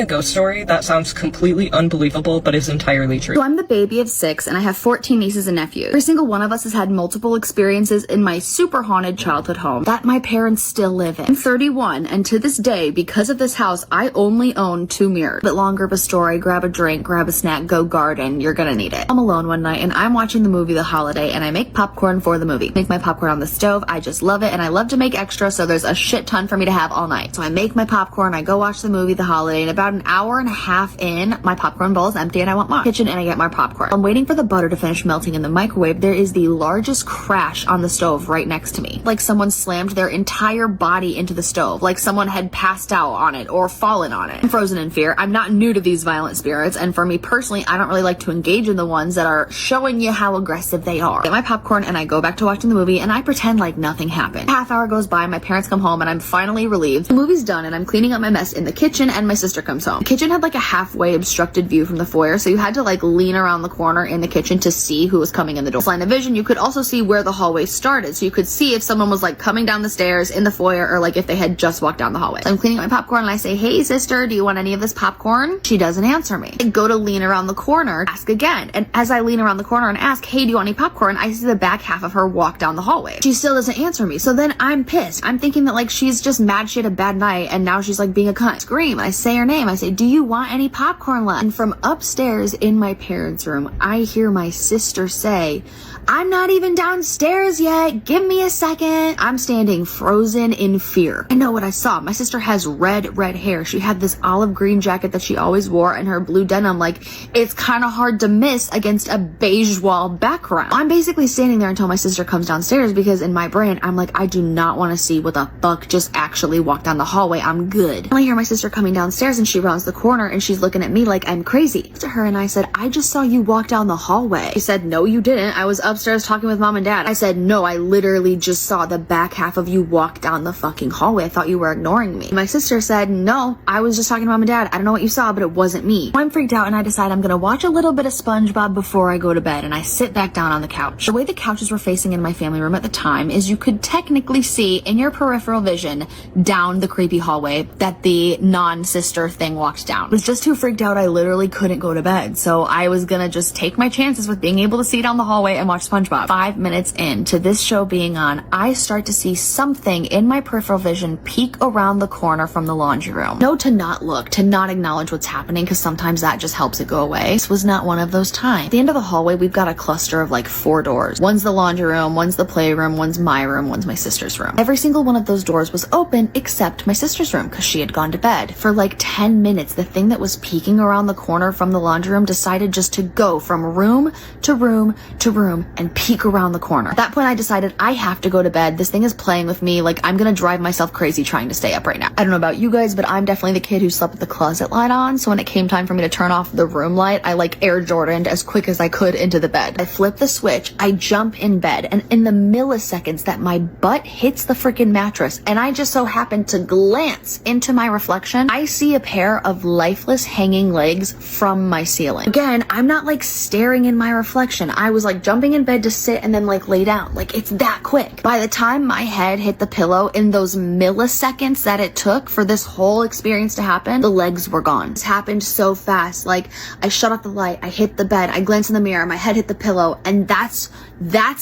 A ghost story that sounds completely unbelievable but is entirely true. So I'm the baby of 6 and I have 14 nieces and nephews. Every single one of us has had multiple experiences in my super haunted childhood home that my parents still live in. I'm 31 and to this day, because of this house, I only own 2 mirrors. A bit longer of a story, grab a drink, grab a snack, go garden, you're gonna need it. I'm alone one night and I'm watching the movie The Holiday and I make popcorn for the movie. Make my popcorn on the stove, I just love it and I love to make extra so there's a shit ton for me to have all night. So I make my popcorn, I go watch the movie The Holiday, and about an hour and a half in, my popcorn bowl is empty and I want more. Kitchen and I get my popcorn. I'm waiting for the butter to finish melting in the microwave. There is the largest crash on the stove right next to me. Like someone slammed their entire body into the stove. Like someone had passed out on it or fallen on it. I'm frozen in fear. I'm not new to these violent spirits, and for me personally, I don't really like to engage in the ones that are showing you how aggressive they are. I get my popcorn and I go back to watching the movie and I pretend like nothing happened. A half hour goes by, my parents come home and I'm finally relieved. The movie's done and I'm cleaning up my mess in the kitchen and my sister comes home. The kitchen had like a halfway obstructed view from the foyer, so you had to like lean around the corner in the kitchen to see who was coming in the door. Line of vision, you could also see where the hallway started, so you could see if someone was like coming down the stairs in the foyer or like if they had just walked down the hallway. So I'm cleaning my popcorn and I say, "Hey sister, do you want any of this popcorn?" She doesn't answer me. I go to lean around the corner, ask again, and as I lean around the corner and ask, "Hey, do you want any popcorn?" I see the back half of her walk down the hallway. She still doesn't answer me, so then I'm pissed. I'm thinking that like she's just mad she had a bad night and now she's like being a cunt. Scream. I say her name. I say, "Do you want any popcorn left?" And from upstairs in my parents' room, I hear my sister say, "I'm not even downstairs yet. Give me a second." I'm standing frozen in fear. I know what I saw. My sister has red hair. She had this olive green jacket that she always wore and her blue denim. Like, it's kind of hard to miss against a beige wall background. I'm basically standing there until my sister comes downstairs because in my brain, I'm like, I do not want to see what the fuck just actually walked down the hallway. I'm good. And I hear my sister coming downstairs and she rounds the corner and she's looking at me like I'm crazy. To her and I said, "I just saw you walk down the hallway." She said, "No, you didn't. I was upstairs talking with mom and dad." I said, "No, I literally just saw the back half of you walk down the fucking hallway. I thought you were ignoring me." My sister said, "No, I was just talking to mom and dad. I don't know what you saw, but it wasn't me." I'm freaked out and I decide I'm gonna watch a little bit of SpongeBob before I go to bed, and I sit back down on the couch. The way the couches were facing in my family room at the time is you could technically see in your peripheral vision down the creepy hallway that the non-sister thing walked down. I was just too freaked out, I literally couldn't go to bed, so I was gonna just take my chances with being able to see down the hallway and watch SpongeBob. 5 minutes into this show being on, I start to see something in my peripheral vision peek around the corner from the laundry room. No, to not look, to not acknowledge what's happening, because sometimes that just helps it go away. This was not one of those times. At the end of the hallway, we've got a cluster of like 4 doors. One's the laundry room, one's the playroom, one's my room, one's my sister's room. Every single one of those doors was open except my sister's room because she had gone to bed. For like 10 minutes, the thing that was peeking around the corner from the laundry room decided just to go from room to room to room and peek around the corner. At that point, I decided I have to go to bed. This thing is playing with me. Like, I'm gonna drive myself crazy trying to stay up right now. I don't know about you guys, but I'm definitely the kid who slept with the closet light on. So when it came time for me to turn off the room light, I like Air Jordaned as quick as I could into the bed. I flip the switch, I jump in bed, and in the milliseconds that my butt hits the freaking mattress, and I just so happen to glance into my reflection, I see a pair of lifeless hanging legs from my ceiling. Again, I'm not like staring in my reflection. I was like jumping in bed to sit and then like lay down. Like, it's that quick. By the time my head hit the pillow, in those milliseconds that it took for this whole experience to happen, the legs were gone. This happened so fast. Like, I shut off the light, I hit the bed, I glanced in the mirror, my head hit the pillow, and that's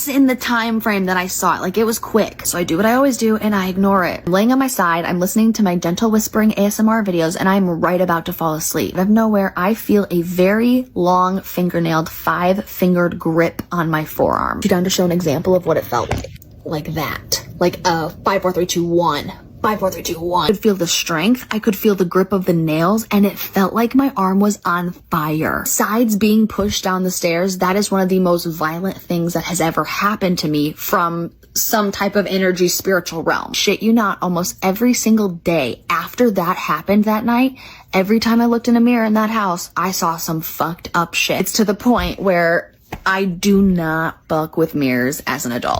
in the time frame that I saw it. Like, it was quick. So I do what I always do and I ignore it. I'm laying on my side, I'm listening to my gentle whispering ASMR videos, and I'm right about to fall asleep. Out of nowhere, I feel a very long fingernailed 5-fingered grip on my forearm. Down to show an example of what it felt like. Like that. Like 5, 4, 3, 2, 1. 5, 4, 3, 2, 1. I could feel the strength. I could feel the grip of the nails, and it felt like my arm was on fire. Besides being pushed down the stairs, that is one of the most violent things that has ever happened to me from some type of energy spiritual realm. Shit you not, almost every single day after that happened that night, every time I looked in a mirror in that house, I saw some fucked up shit. It's to the point where I do not fuck with mirrors as an adult.